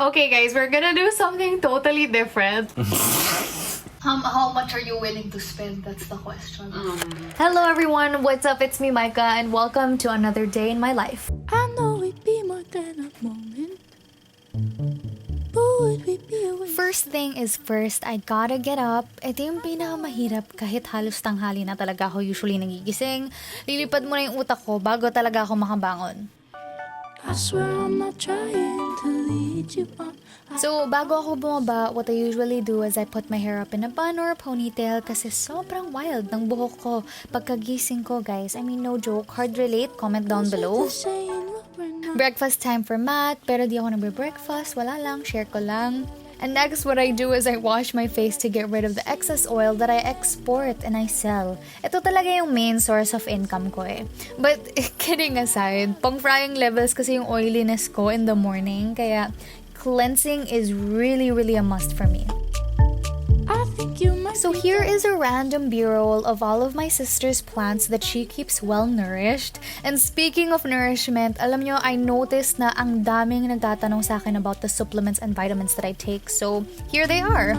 Okay guys, we're gonna do something totally different. How much are you willing to spend? That's the question. Hello everyone, what's up? It's me, Micah, and welcome to another day in my life. I know it'd be more than a moment. But would we be away? First thing is first, I gotta get up. Ito yung pinakamahirap kahit halos tanghali na talaga ako usually nagigising. Lilipad muna yung utak ko bago talaga ako makabangon. I swear I'm not trying to lead you on. So, bago ako bumaba, what I usually do is I put my hair up in a bun or a ponytail kasi sobrang wild ng buhok ko pagkagising ko, guys. I mean, no joke. Hard relate? Comment down below. Breakfast time for Matt, pero di ako nagbe-breakfast. Wala lang, share ko lang. And next, what I do is I wash my face to get rid of the excess oil that I export and I sell. Ito talaga yung main source of income ko eh. But kidding aside, pang-frying levels kasi yung oiliness ko in the morning, kaya cleansing is really a must for me. I think you might. So here is a random b-roll of all of my sister's plants that she keeps well nourished. And speaking of nourishment, alam nyo, I noticed na ang daming nagtatanong sa akin about the supplements and vitamins that I take. So here they are.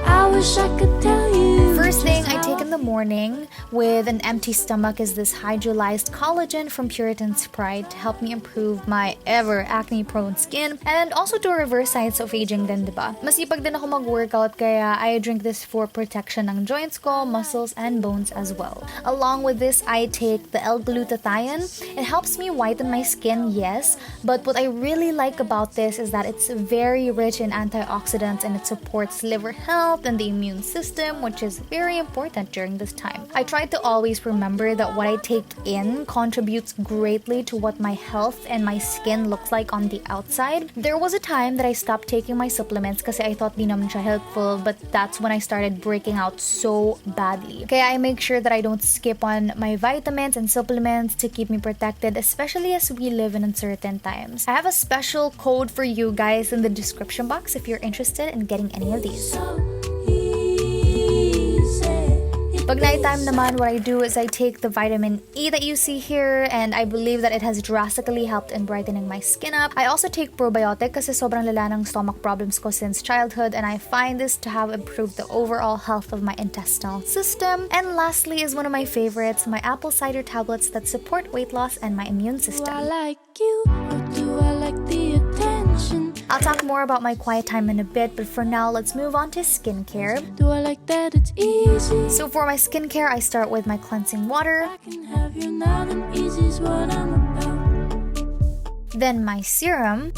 I wish I could tell you. First thing I take in the morning with an empty stomach is this hydrolyzed collagen from Puritan's Pride to help me improve my ever acne-prone skin and also to reverse signs of aging din, diba? Masipag din ako mag-workout kaya I drink this for protection ng joints ko, muscles, and bones as well. Along with this, I take the L-glutathione. It helps me whiten my skin, yes, but what I really like about this is that it's very rich in antioxidants and it supports liver health and the immune system, which is very important during this time. I try to always remember that what I take in contributes greatly to what my health and my skin looks like on the outside. There was a time that I stopped taking my supplements kasi I thought di naman siya helpful, but that's when I started breaking out so badly. Kaya I make sure that I don't skip on my vitamins and supplements to keep me protected, especially as we live in uncertain times. I have a special code for you guys in the description box if you're interested in getting any of these. Pag nighttime naman, what I do is I take the vitamin E that you see here and I believe that it has drastically helped in brightening my skin up. I also take probiotic kasi sobrang lala ng stomach problems ko since childhood and I find this to have improved the overall health of my intestinal system. And lastly is one of my favorites, my apple cider tablets that support weight loss and my immune Do I system. like you or do I like the attention? I'll talk more about my quiet time in a bit, but for now, let's move on to skincare. Do I like that it's easy? So for my skincare, I start with my cleansing water, I can have you now, then easy's what I'm about. then my serum.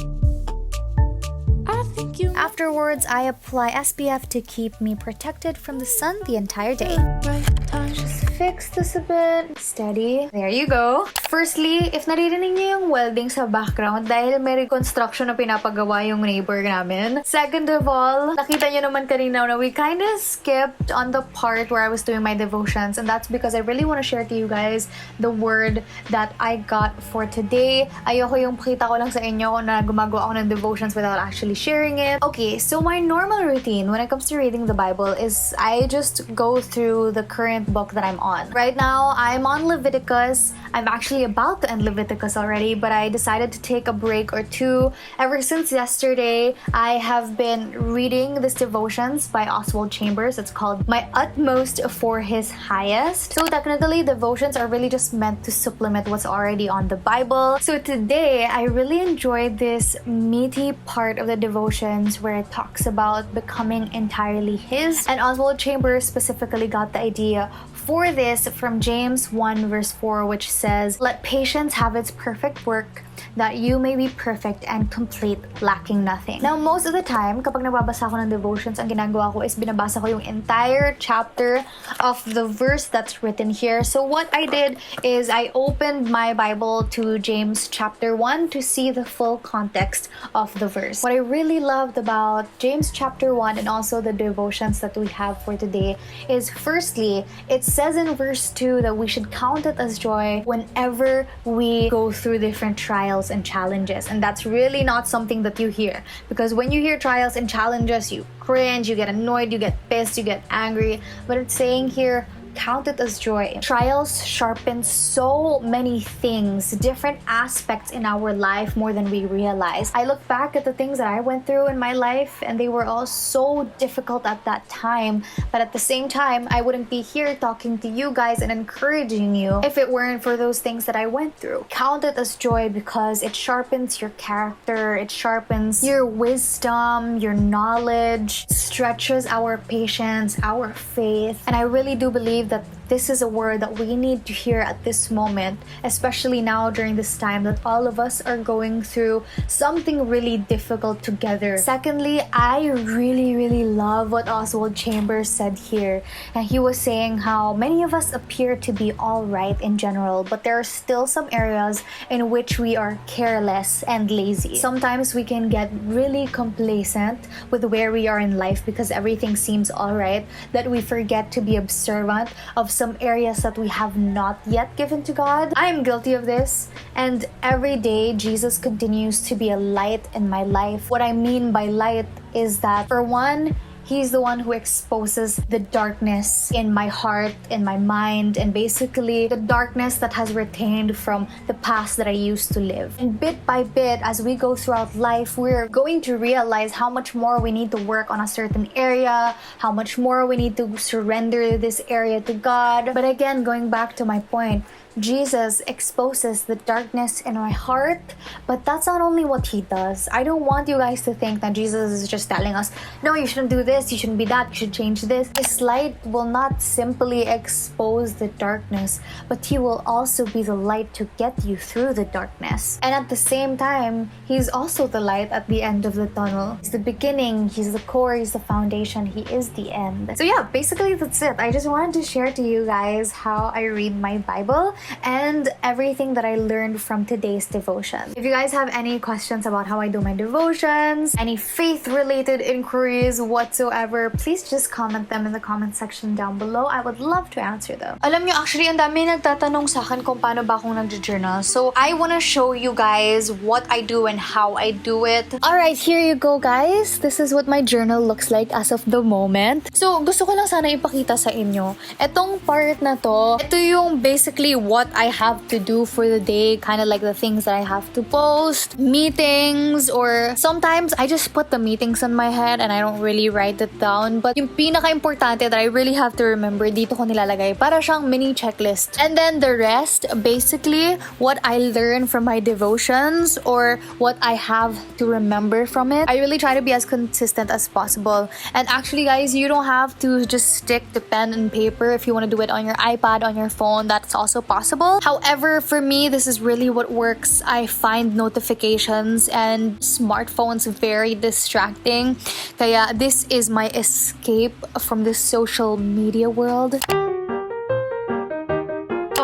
I think you Afterwards, I apply SPF to keep me protected from the sun the entire day. right time. Fix this a bit. Steady. There you go. Firstly, if naririnig niyo yung welding sa background dahil may reconstruction na pinapagawa yung neighbor namin. Second of all, nakita niyo naman kanina na we kind of skipped on the part where I was doing my devotions, and that's because I really want to share to you guys the word that I got for today. Ayoko yung pakita ko lang sa inyo na gumagawa ako ng devotions without actually sharing it. Okay, so my normal routine when it comes to reading the Bible is I just go through the current book that I'm on. Right now, I'm on Leviticus. I'm actually about to end Leviticus already, but I decided to take a break or two. Ever since yesterday, I have been reading this devotions by Oswald Chambers. It's called My Utmost for His Highest. So technically, devotions are really just meant to supplement what's already on the Bible. So today, I really enjoyed this meaty part of the devotions where it talks about becoming entirely His. And Oswald Chambers specifically got the idea for this from James 1 verse 4, which says, "Let patience have its perfect work, that you may be perfect and complete, lacking nothing." Now, most of the time, kapag nababasa ko ng devotions, ang ginagawa ko is binabasa ko yung entire chapter of the verse that's written here. So what I did is I opened my Bible to James chapter 1 to see the full context of the verse. What I really loved about James chapter 1 and also the devotions that we have for today is, firstly, it says in verse 2 that we should count it as joy whenever we go through different trials and challenges. And that's really not something that you hear, because when you hear trials and challenges, you cringe, you get annoyed, you get pissed, you get angry. But it's saying here, count it as joy. Trials sharpen so many things, different aspects in our life more than we realize. I look back at the things that I went through in my life and they were all so difficult at that time, but at the same time, I wouldn't be here talking to you guys and encouraging you if it weren't for those things that I went through. Count it as joy because it sharpens your character, it sharpens your wisdom, your knowledge, stretches our patience, our faith, and I really do believe that this is a word that we need to hear at this moment, especially now during this time that all of us are going through something really difficult together. Secondly, I really love what Oswald Chambers said here. And he was saying how many of us appear to be all right in general, but there are still some areas in which we are careless and lazy. Sometimes we can get really complacent with where we are in life because everything seems all right, that we forget to be observant of some areas that we have not yet given to God. I am guilty of this, and every day Jesus continues to be a light in my life. What I mean by light is that, for one, He's the one who exposes the darkness in my heart, in my mind, and basically the darkness that has retained from the past that I used to live. And bit by bit, as we go throughout life, we're going to realize how much more we need to work on a certain area, how much more we need to surrender this area to God. But again, going back to my point, Jesus exposes the darkness in my heart, but that's not only what He does. I don't want you guys to think that Jesus is just telling us, no, you shouldn't do this, you shouldn't be that, you should change this. His light will not simply expose the darkness, but He will also be the light to get you through the darkness. And at the same time, He's also the light at the end of the tunnel. He's the beginning, He's the core, He's the foundation, He is the end. So yeah, basically that's it. I just wanted to share to you guys how I read my Bible and everything that I learned from today's devotion. If you guys have any questions about how I do my devotions, any faith-related inquiries whatsoever, please just comment them in the comment section down below. I would love to answer them. Alam nyo, actually, ang dami nagtatanong sa akin kung paano ba akong nag-journal. So, I wanna show you guys what I do and how I do it. Alright, here you go, guys. This is what my journal looks like as of the moment. So, gusto ko lang sana ipakita sa inyo. Etong part na to, ito yung basically what I have to do for the day, kind of like the things that I have to post, meetings, or sometimes I just put the meetings in my head and I don't really write it down. But yung pinaka-importante that I really have to remember, dito ko nilalagay. Para siyang mini checklist. And then the rest, basically, what I learn from my devotions or what I have to remember from it. I really try to be as consistent as possible. And actually, guys, you don't have to just stick to pen and paper. If you want to do it on your iPad, on your phone, that's also possible. However, for me, this is really what works. I find notifications and smartphones very distracting. Kaya this is my escape from the social media world.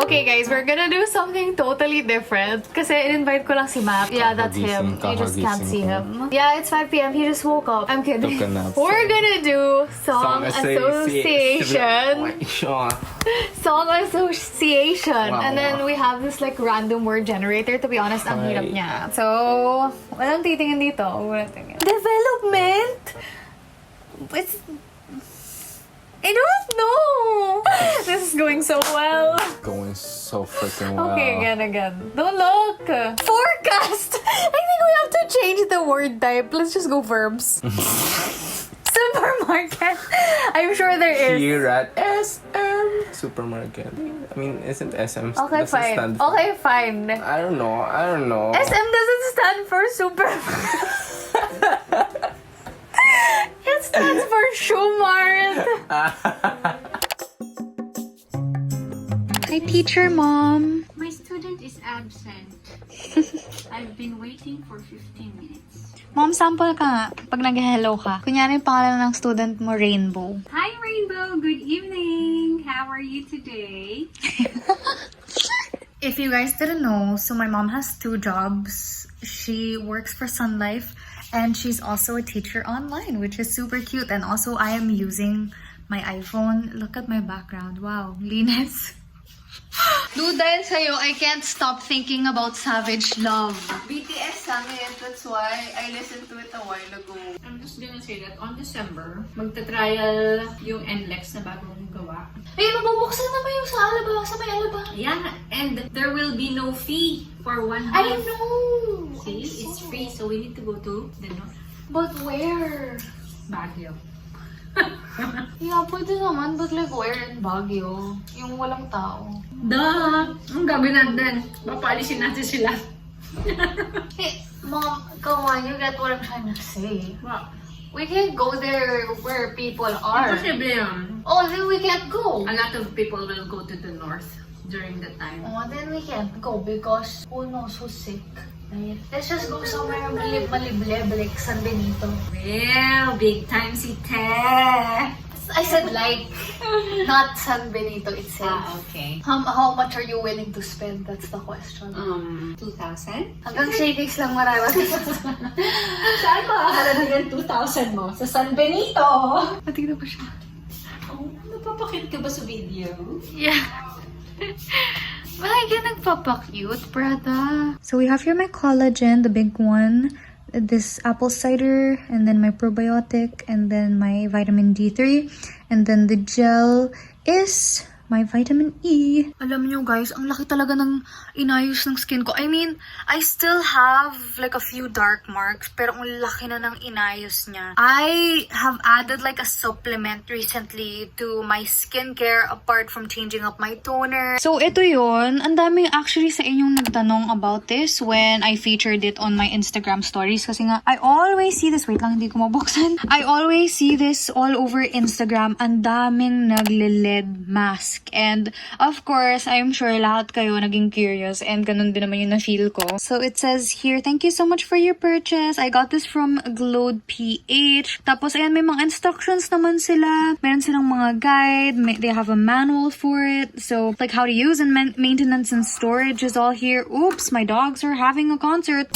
Okay guys, we're gonna do something totally different. Kasi in-invite ko lang si Matt. Yeah, that's him. You just can't see him. Yeah, it's 5 p.m. He just woke up. I'm kidding. We're gonna do Song Association. Song Association. And then we have this like random word generator. To be honest, ang hirap niya. So, walang titingin dito. Development? It's... I don't know. This is going so well. Going so freaking well. Okay, again. Don't look. Forecast. I think we have to change the word type. Let's just go verbs. Supermarket. I'm sure there is. Here at SM Supermarket. I mean, isn't SM? Okay, fine. Okay, fine. I don't know. SM doesn't stand for supermarket. It stands for Shumart. Hi, teacher mom. My student is absent. I've been waiting for 15 minutes. Mom, sample ka nga. Pag nag-hello ka. Kunyari yung pangalan ng student mo, Rainbow. Hi, Rainbow. Good evening. How are you today? If you guys didn't know, so my mom has 2 jobs. She works for Sun Life and she's also a teacher online, which is super cute. And also, I am using my iPhone. Look at my background. Wow, linis. Dude, dahil sa'yo, I can't stop thinking about Savage Love. BTS sang it. That's why I listened to it a while ago. I'm just gonna say that on December, magta-trial yung NLEX na bagong gawa. Ay, mabubuksan naman yung sa Alaba, sa may Alaba. Yeah, and there will be no fee for 1 month. I know! See, it's free, so we need to go to the north. But where? Baguio. Yeah, pwede naman, but like where in Baguio? Yung walang tao. Duh! Ang gagawin natin? Papaalisin natin sila. Hey, Mom, come on, you get what I'm trying to say. Wow. We can't go there where people are. Imposible yun. Oh, then we can't go. A lot of people will go to the north during that time. Oh, then we can't go because who knows who's sick. Right? Let's just go somewhere maliblib like San Benito. Well, big time si Te. I said like, not San Benito itself. Okay. How much are you willing to spend? That's the question. 2,000? Hanggang shakings lang marami. Saan makakalaga yung 2,000 mo? Sa San Benito! Patignan pa siya. Oh, napapakit ka ba sa video? Yeah. Bakit ka nagpapa-cute, Prada? So we have here my collagen, the big one. This apple cider, and then my probiotic, and then my vitamin D3, and then the gel is my vitamin E. Alam niyo guys, ang laki talaga ng inayos ng skin ko. I mean, I still have like a few dark marks, pero ang laki na ng inayos niya. I have added like a supplement recently to my skincare apart from changing up my toner. So ito yun, ang daming actually sa inyong nagtanong about this when I featured it on my Instagram stories. Kasi nga, I always see this, wait lang, hindi ko mabuksan. I always see this all over Instagram. Ang daming nagle-LED mask. And of course, I'm sure lahat kayo naging curious and ganun din naman yung na-feel ko. So it says here, thank you so much for your purchase. I got this from Glowed PH. Tapos ayan, may mga instructions naman sila. Meron silang mga guide. They have a manual for it. So like how to use and maintenance and storage is all here. Oops, my dogs are having a concert.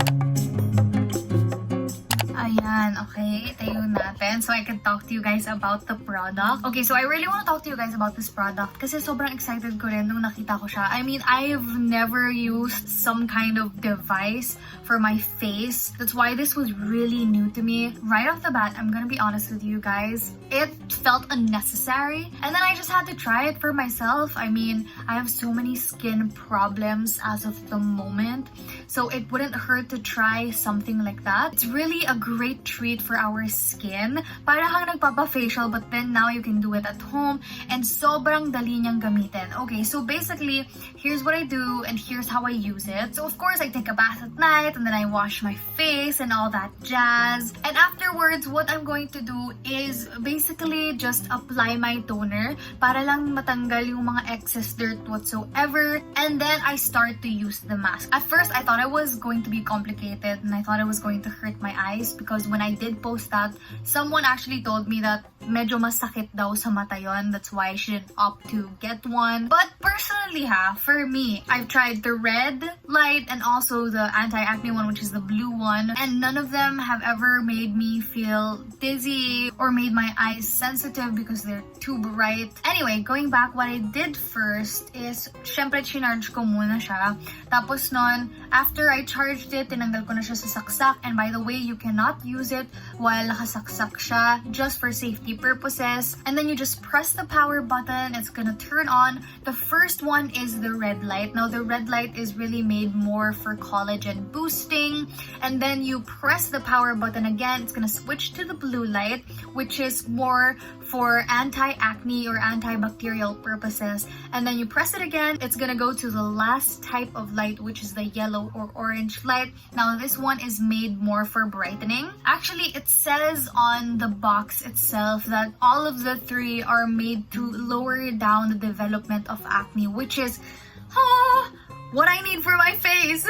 Ayan, okay. Itayo natin so I can talk to you guys about the product. Okay, so I really want to talk to you guys about this product kasi sobrang excited ko rin nung nakita ko siya. I mean, I've never used some kind of device for my face. That's why this was really new to me. Right off the bat, I'm gonna be honest with you guys. It felt unnecessary. And then I just had to try it for myself. I mean, I have so many skin problems as of the moment. So it wouldn't hurt to try something like that. It's really a great treat for our skin. Para kang nagpapa-facial but then now you can do it at home and sobrang dali niyang gamitin. Okay, so basically, here's what I do and here's how I use it. So of course, I take a bath at night and then I wash my face and all that jazz. And afterwards, what I'm going to do is basically just apply my toner para lang matanggal yung mga excess dirt whatsoever. And then I start to use the mask. At first, I thought it was going to be complicated and I thought it was going to hurt my eyes because when I did post that, someone actually told me that medyo masakit daw sa mata yon. That's why I should opt to get one. But personally for me, I've tried the red light and also the anti-acne one, which is the blue one. And none of them have ever made me feel dizzy or made my eyes sensitive because they're too bright. Anyway, going back, what I did first is, syempre, chinarge ko muna siya. Tapos nun, after I charged it, tinanggal ko na siya sa saksak. And by the way, you cannot use it while nakasaksak siya, just for safety purposes. And then you just press the power button. It's gonna turn on. The first one is the red light. Now, the red light is really made more for collagen boosting. And then you press the power button again. It's gonna switch to the blue light, which is more for anti-acne or antibacterial purposes. And then you press it again. It's gonna go to the last type of light, which is the yellow or orange light. Now, this one is made more for brightening. Actually, it says on the box itself that all of the three are made to lower down the development of acne, which is what I need for my face.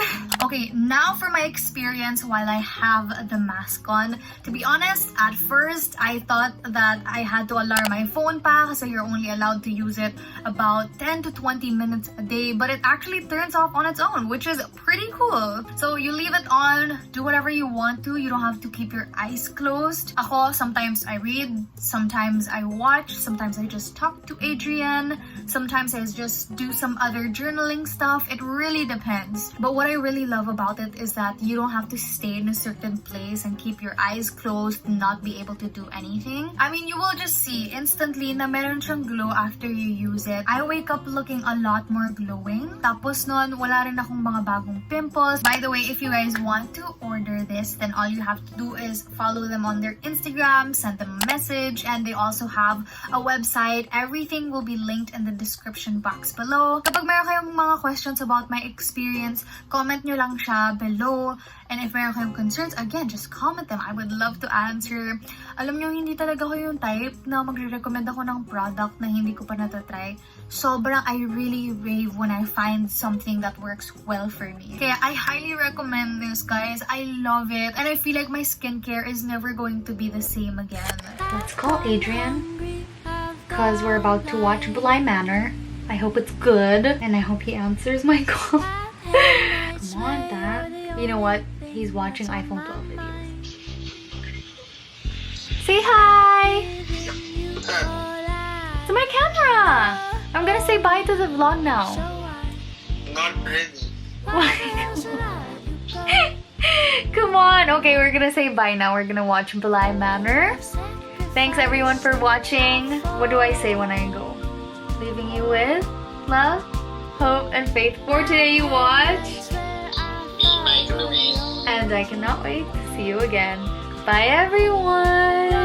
Okay, now for my experience while I have the mask on. To be honest, at first, I thought that I had to alarm my phone pa kasi you're only allowed to use it about 10 to 20 minutes a day, but it actually turns off on its own, which is pretty cool. So you leave it on, do whatever you want to. You don't have to keep your eyes closed. Ako, sometimes I read, sometimes I watch, sometimes I just talk to Adrian, sometimes I just do some other journaling stuff. It really depends. But what I really love about it is that you don't have to stay in a certain place and keep your eyes closed and not be able to do anything. I mean, you will just see instantly na meron siyang glow after you use it. I wake up looking a lot more glowing. Tapos nun, wala rin akong mga bagong pimples. By the way, if you guys want to order this, then all you have to do is follow them on their Instagram, send them a message, and they also have a website. Everything will be linked in the description box below. Kapag meron kayong mga questions about my experience, comment nyo lang siya below. And if meron kayong concerns, again, just comment them. I would love to answer. Alam nyo, hindi talaga ko yung type na magre-recommend ako ng product na hindi ko pa natatry. Sobrang, I really rave when I find something that works well for me. Kaya I highly recommend this, guys. I love it. And I feel like my skincare is never going to be the same again. Let's call Adrian, because we're about to watch Bly Manor. I hope it's good, and I hope he answers my call. Come on, Dad. You know what? He's watching iPhone 12 videos. Say hi! To my camera! I'm gonna say bye to the vlog now. Not ready. Why? Come on! Okay, we're gonna say bye now. We're gonna watch Bly Manor. Thanks everyone for watching. What do I say when I go? Leaving you with love, hope, and faith. For today you watch. Me, Mike, Louise. And I cannot wait to see you again. Bye everyone!